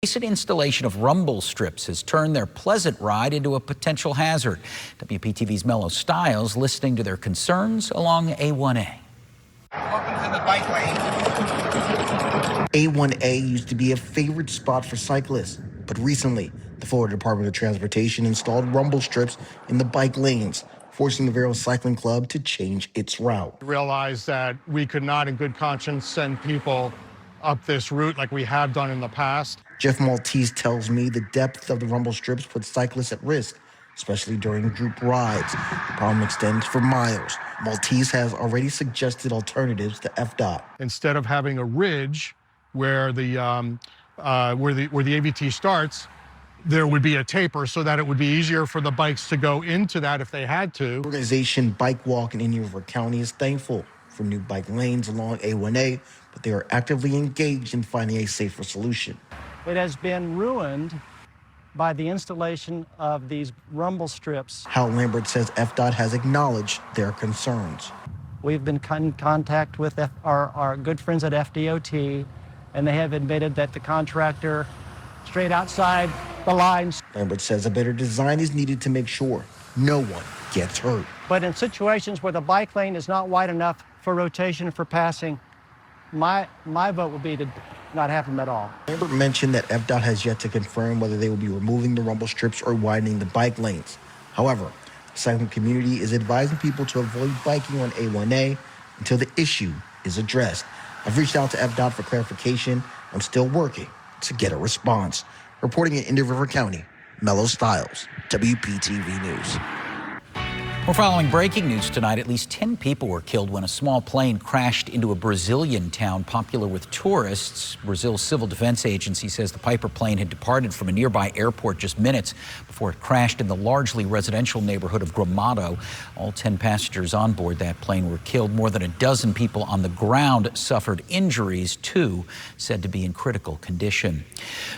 Recent installation of rumble strips has turned their pleasant ride into a potential hazard. WPTV's Mellow Styles listening to their concerns along A1A. Welcome to the bike lane. A1A used to be a favorite spot for cyclists, but recently the Florida Department of Transportation installed rumble strips in the bike lanes, forcing the Vero Cycling Club to change its route. We realized that we could not in good conscience send people up this route like we have done in the past. Jeff Maltese tells me the depth of the rumble strips puts cyclists at risk, especially during group rides. The problem extends for miles. Maltese has already suggested alternatives to FDOT. Instead of having a ridge where the AVT starts, there would be a taper so that it would be easier for the bikes to go into that if they had to. Organization Bike Walk in Indian River County is thankful for new bike lanes along A1A, but they are actively engaged in finding a safer solution. It has been ruined by the installation of these rumble strips. Hal Lambert says FDOT has acknowledged their concerns. We've been in contact with our good friends at FDOT, and they have admitted that the contractor straight outside the lines. Lambert says a better design is needed to make sure no one gets hurt. But in situations where the bike lane is not wide enough for rotation and for passing, my vote would be to not have them at all. Lambert mentioned that FDOT has yet to confirm whether they will be removing the rumble strips or widening the bike lanes. However, the cycling community is advising people to avoid biking on A1A until the issue is addressed. I've reached out to FDOT for clarification. I'm still working to get a response. Reporting in Indian River County, Mellow Styles, WPTV News. We're following breaking news tonight. At least 10 people were killed when a small plane crashed into a Brazilian town popular with tourists. Brazil's Civil Defense Agency says the Piper plane had departed from a nearby airport just minutes before it crashed in the largely residential neighborhood of Gramado. All 10 passengers on board that plane were killed. More than a dozen people on the ground suffered injuries, 2 said to be in critical condition.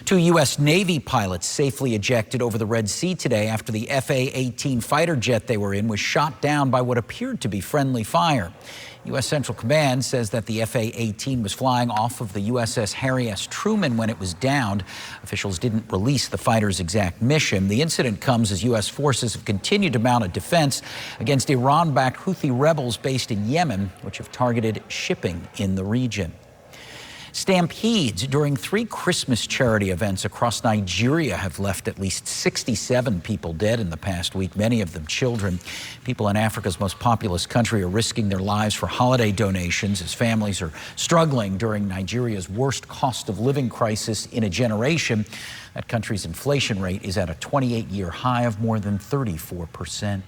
2 U.S. Navy pilots safely ejected over the Red Sea today after the FA-18 fighter jet they were in was shot down by what appeared to be friendly fire. U.S. Central Command says that the FA-18 was flying off of the USS Harry S. Truman when it was downed. Officials didn't release the fighter's exact mission. The incident comes as U.S. forces have continued to mount a defense against Iran-backed Houthi rebels based in Yemen, which have targeted shipping in the region. Stampedes during 3 Christmas charity events across Nigeria have left at least 67 people dead in the past week, many of them children. People in Africa's most populous country are risking their lives for holiday donations as families are struggling during Nigeria's worst cost of living crisis in a generation. That country's inflation rate is at a 28-year high of more than 34%.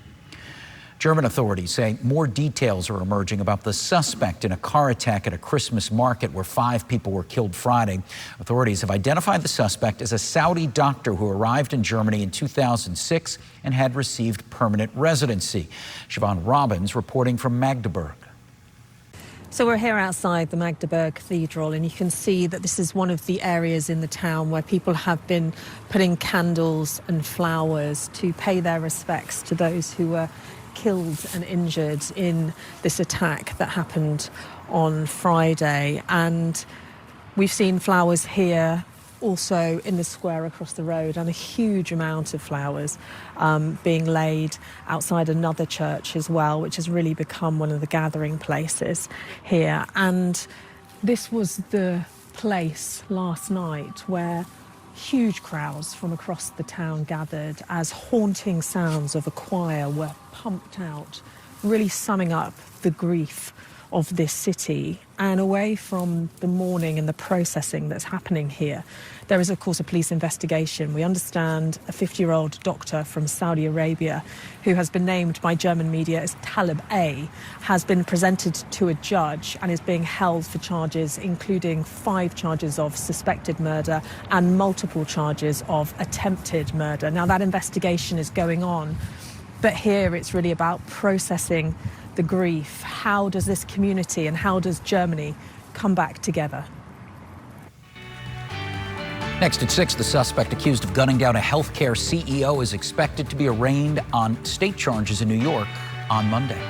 German authorities say more details are emerging about the suspect in a car attack at a Christmas market where 5 people were killed Friday. Authorities have identified the suspect as a Saudi doctor who arrived in Germany in 2006 and had received permanent residency. Siobhan Robbins reporting from Magdeburg. So we're here outside the Magdeburg Cathedral, and you can see that this is one of the areas in the town where people have been putting candles and flowers to pay their respects to those who were killed and injured in this attack that happened on Friday. And we've seen flowers here, also in the square across the road, and a huge amount of flowers being laid outside another church as well, which has really become one of the gathering places here. And this was the place last night where huge crowds from across the town gathered as haunting sounds of a choir were pumped out, really summing up the grief of this city. And away from the mourning and the processing that's happening here, there is, of course, a police investigation. We understand a 50-year-old doctor from Saudi Arabia, who has been named by German media as Talib A, has been presented to a judge and is being held for charges, including 5 charges of suspected murder and multiple charges of attempted murder. Now, that investigation is going on, but here it's really about processing the grief. How does this community and how does Germany come back together? Next at 6, the suspect accused of gunning down a healthcare CEO is expected to be arraigned on state charges in New York on Monday.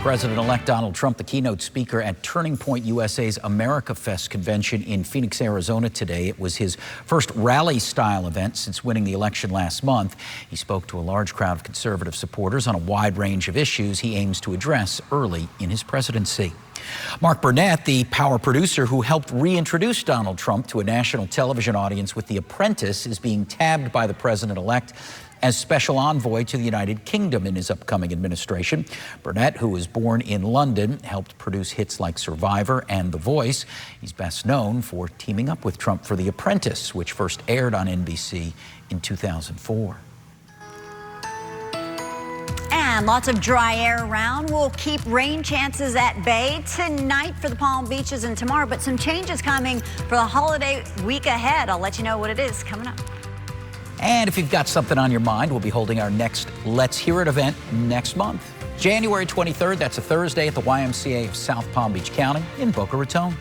President-elect Donald Trump, the keynote speaker at Turning Point USA's America Fest convention in Phoenix, Arizona today. It was his first rally-style event since winning the election last month. He spoke to a large crowd of conservative supporters on a wide range of issues he aims to address early in his presidency. Mark Burnett, the power producer who helped reintroduce Donald Trump to a national television audience with The Apprentice, is being tabbed by the president-elect as special envoy to the United Kingdom in his upcoming administration. Burnett, who was born in London, helped produce hits like Survivor and The Voice. He's best known for teaming up with Trump for The Apprentice, which first aired on NBC in 2004. And lots of dry air around. We'll keep rain chances at bay tonight for the Palm Beaches and tomorrow, but some changes coming for the holiday week ahead. I'll let you know what it is coming up. And if you've got something on your mind, we'll be holding our next Let's Hear It event next month. January 23rd, that's a Thursday at the YMCA of South Palm Beach County in Boca Raton.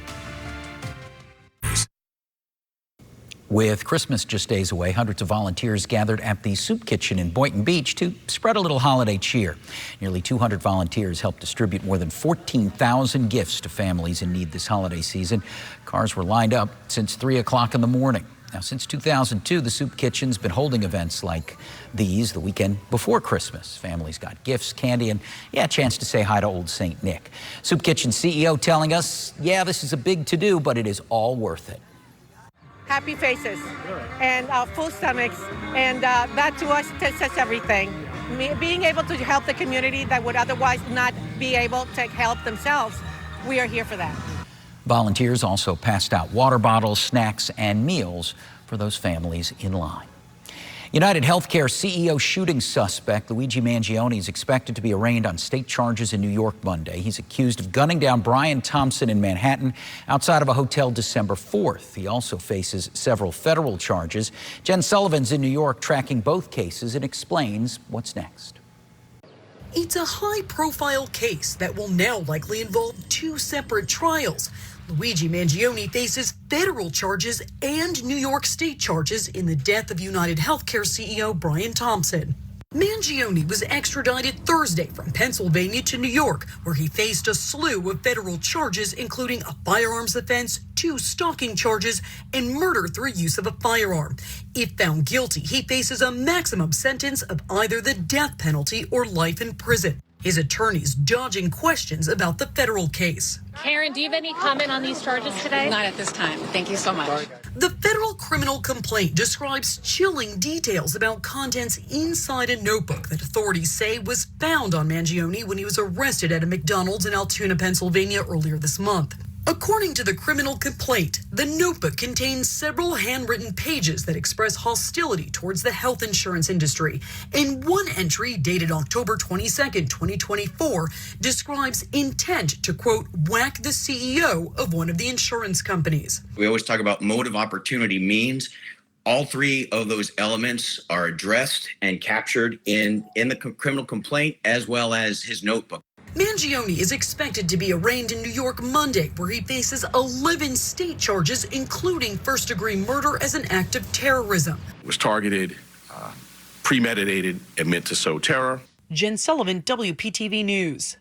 With Christmas just days away, hundreds of volunteers gathered at the Soup Kitchen in Boynton Beach to spread a little holiday cheer. Nearly 200 volunteers helped distribute more than 14,000 gifts to families in need this holiday season. Cars were lined up since 3 o'clock in the morning. Now, since 2002, the Soup Kitchen's been holding events like these the weekend before Christmas. Families got gifts, candy, and, a chance to say hi to old St. Nick. Soup Kitchen CEO telling us, this is a big to-do, but it is all worth it. Happy faces and full stomachs, and that to us says everything. Being able to help the community that would otherwise not be able to help themselves, we are here for that. Volunteers also passed out water bottles, snacks, and meals for those families in line. United Healthcare CEO shooting suspect Luigi Mangione is expected to be arraigned on state charges in New York Monday. He's accused of gunning down Brian Thompson in Manhattan outside of a hotel December 4th. He also faces several federal charges. Jen Sullivan's in New York tracking both cases and explains what's next. It's a high-profile case that will now likely involve two separate trials. Luigi Mangione faces federal charges and New York state charges in the death of United Healthcare CEO Brian Thompson. Mangione was extradited Thursday from Pennsylvania to New York, where he faced a slew of federal charges, including a firearms offense, 2 stalking charges, and murder through use of a firearm. If found guilty, he faces a maximum sentence of either the death penalty or life in prison. His attorneys dodging questions about the federal case. Karen, do you have any comment on these charges today? Not at this time. Thank you so much. The federal criminal complaint describes chilling details about contents inside a notebook that authorities say was found on Mangione when he was arrested at a McDonald's in Altoona, Pennsylvania earlier this month. According to the criminal complaint, the notebook contains several handwritten pages that express hostility towards the health insurance industry. And one entry dated October 22nd, 2024, describes intent to, quote, whack the CEO of one of the insurance companies. We always talk about motive opportunity means all 3 of those elements are addressed and captured in the criminal complaint as well as his notebook. Mangione is expected to be arraigned in New York Monday, where he faces 11 state charges, including first-degree murder as an act of terrorism. It was targeted, premeditated, and meant to sow terror. Jen Sullivan, WPTV News.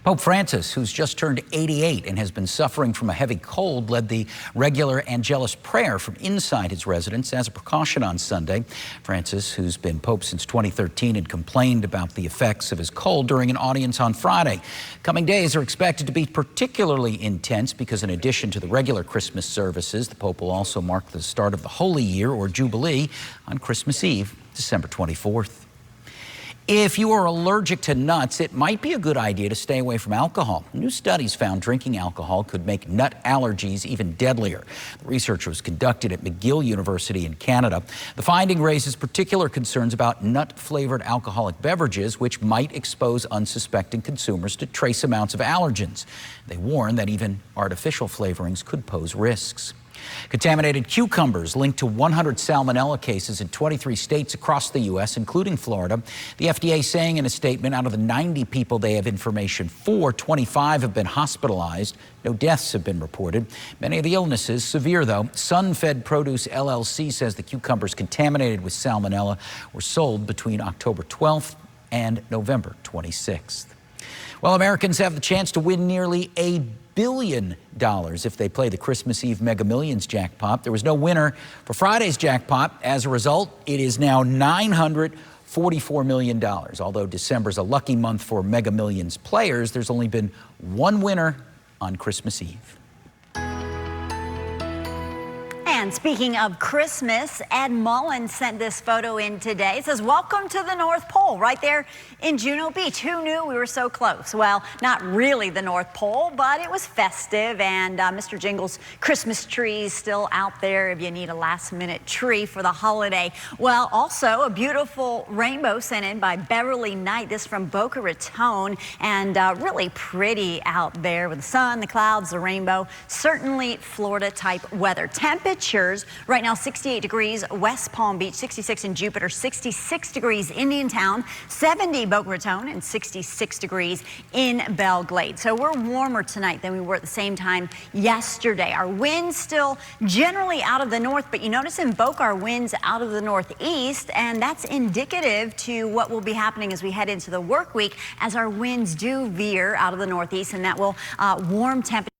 Pope Francis, who's just turned 88 and has been suffering from a heavy cold, led the regular Angelus prayer from inside his residence as a precaution on Sunday. Francis, who's been Pope since 2013, had complained about the effects of his cold during an audience on Friday. Coming days are expected to be particularly intense because in addition to the regular Christmas services, the Pope will also mark the start of the Holy Year or Jubilee on Christmas Eve, December 24th. If you are allergic to nuts, it might be a good idea to stay away from alcohol. New studies found drinking alcohol could make nut allergies even deadlier. The research was conducted at McGill University in Canada. The finding raises particular concerns about nut-flavored alcoholic beverages, which might expose unsuspecting consumers to trace amounts of allergens. They warn that even artificial flavorings could pose risks. Contaminated cucumbers linked to 100 salmonella cases in 23 states across the U.S., including Florida. The FDA saying in a statement, out of the 90 people they have information for, 25 have been hospitalized. No deaths have been reported. Many of the illnesses severe, though. Sun-Fed Produce LLC says the cucumbers contaminated with salmonella were sold between October 12th and November 26th. Well, Americans have the chance to win nearly $1 billion if they play the Christmas Eve Mega Millions jackpot. There was no winner for Friday's jackpot. As a result, it is now $944 million. Although December's a lucky month for Mega Millions players, there's only been one winner on Christmas Eve. And speaking of Christmas, Ed Mullen sent this photo in today. It says, "Welcome to the North Pole," right there in Juno Beach. Who knew we were so close? Well, not really the North Pole, but it was festive, and Mr. Jingle's Christmas tree is still out there if you need a last-minute tree for the holiday. Well, also a beautiful rainbow sent in by Beverly Knight. This from Boca Raton, and really pretty out there with the sun, the clouds, the rainbow. Certainly Florida-type weather. Temperatures right now 68 degrees West Palm Beach, 66 in Jupiter, 66 degrees Indiantown, 70 Boca Raton, and 66 degrees in Belle Glade. So we're warmer tonight than we were at the same time yesterday. Our winds still generally out of the north, but you notice in Boca our winds out of the northeast, and that's indicative to what will be happening as we head into the work week, as our winds do veer out of the northeast, and that will warm temperatures